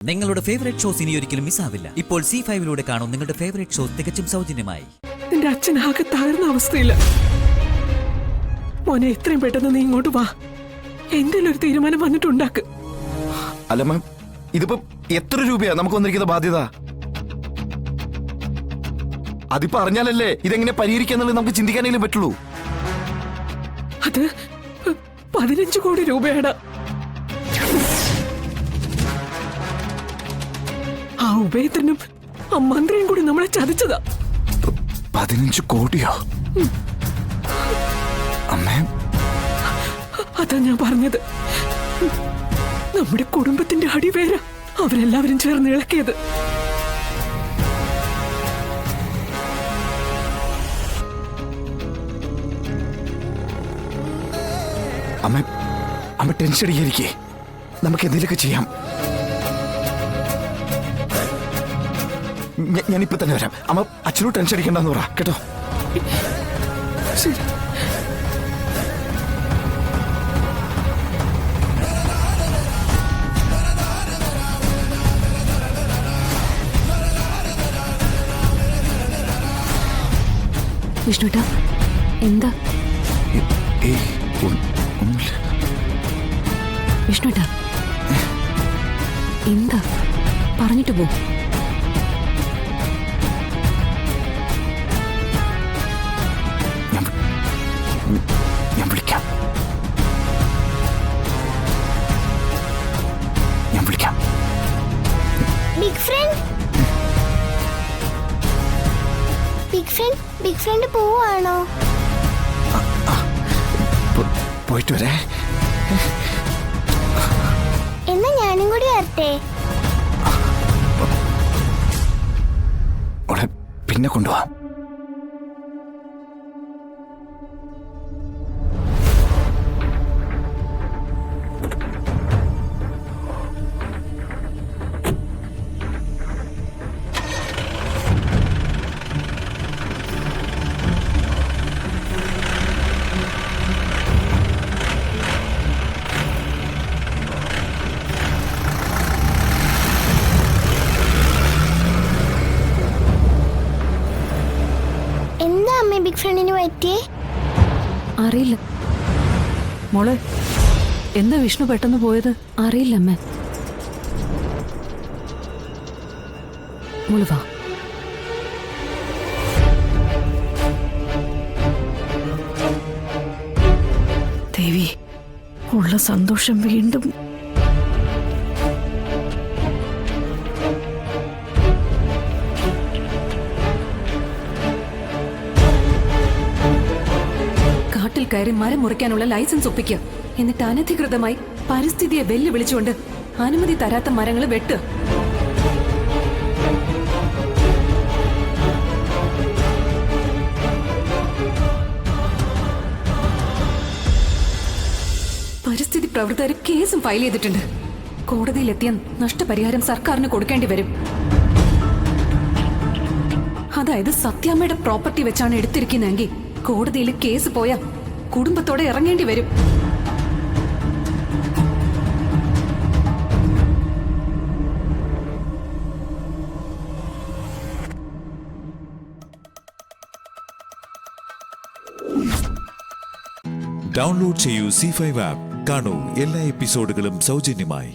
നിങ്ങളുടെ favourite shows ഇനി ഒരിക്കലും മിസ്സാവില്ല. ഇപ്പോൾ C5 കാണും നിങ്ങളുടെ ഫേവറേറ്റ് ഷോസ് തികച്ചും സൗജന്യമായി. നിന്റെ അച്ഛൻ ആകെ താഴ്ന്ന അവസ്ഥയില്ല. മോനെ, എത്രയും പെട്ടെന്ന് നീ ഇങ്ങോട്ട് വാ. എന്തെങ്കിലും ഒരു തീരുമാനം വന്നിട്ടുണ്ടാക്ക്. അല്ല മാം, ഇതിപ്പോ എത്ര രൂപയാ നമുക്ക് വന്നിരിക്കുന്ന ബാധ്യത? അതിപ്പോ അറിഞ്ഞാലല്ലേ ഇതെങ്ങനെ പരിഹരിക്കാന്നുള്ളത് നമുക്ക് ചിന്തിക്കാനെങ്കിലും പറ്റുള്ളൂ. അത് 15 കോടി രൂപയാണ്. ആ ഉഭയത്തിനും ആ മന്ത്രിയും കൂടി നമ്മളെ ചതിച്ചതാ. 15 കോടിയോ? അമ്മേ, അതാ ഞാൻ പറഞ്ഞത്. നമ്മുടെ കുടുംബത്തിന്റെ അടിവേര അവരെല്ലാവരും ചേർന്ന് ഇളക്കിയത്. അമ്മ ടെൻഷൻ അടിക്കാതിരിക്കേ. നമുക്ക് എന്തെങ്കിലുമൊക്കെ ചെയ്യാം. ഞാനിപ്പോ തന്നെ വരാം. അമ്മ അച്ഛനോട് ടെൻഷൻ അടിക്കണ്ടെന്ന് പറ കേട്ടോ. ശരി. വിഷ്ണുട്ടാ, എന്താ? വിഷ്ണുട്ടാ, എന്താ? പറഞ്ഞിട്ട് പോ. ഞാൻ വിളിക്കാം. ബിഗ് ഫ്രണ്ട് പോവാണോ? പോയിട്ട് വരേ. എന്നാ ഞാനും കൂടി വരട്ടെ. പിന്നെ കൊണ്ടുപോവാം. ബിഗ് ഫ്രണ്ടിന് പറ്റിയേ? അറിയില്ല മോളെ, എന്താ വിഷ്ണു പെട്ടെന്ന് പോയത്? അറിയില്ല അമ്മ. മോള് വാ. ദേവി, ഉള്ള സന്തോഷം വീണ്ടും. കാട്ടിൽ കയറി മരം മുറിക്കാനുള്ള ലൈസൻസ് ഒപ്പിക്കുക. എന്നിട്ട് അനധികൃതമായി പരിസ്ഥിതിയെ വെല്ലുവിളിച്ചുകൊണ്ട് അനുമതി തരാത്ത മരങ്ങൾ വെട്ടുക. പരിസ്ഥിതി പ്രവർത്തകർ കേസും ഫയൽ ചെയ്തിട്ടുണ്ട്. കോടതിയിലെത്തിയ നഷ്ടപരിഹാരം സർക്കാരിന് കൊടുക്കേണ്ടി വരും. അതായത് സത്യാമ്മയുടെ പ്രോപ്പർട്ടി വെച്ചാണ് എടുത്തിരിക്കുന്നതെങ്കിൽ കോടതിയിൽ കേസ് പോയാൽ കുടുംബത്തോടെ ഇറങ്ങേണ്ടി വരും. ഡൗൺലോഡ് ചെയ്യൂ C5 ആപ്പ്. കാണൂ എല്ലാ എപ്പിസോഡുകളും സൗജന്യമായി.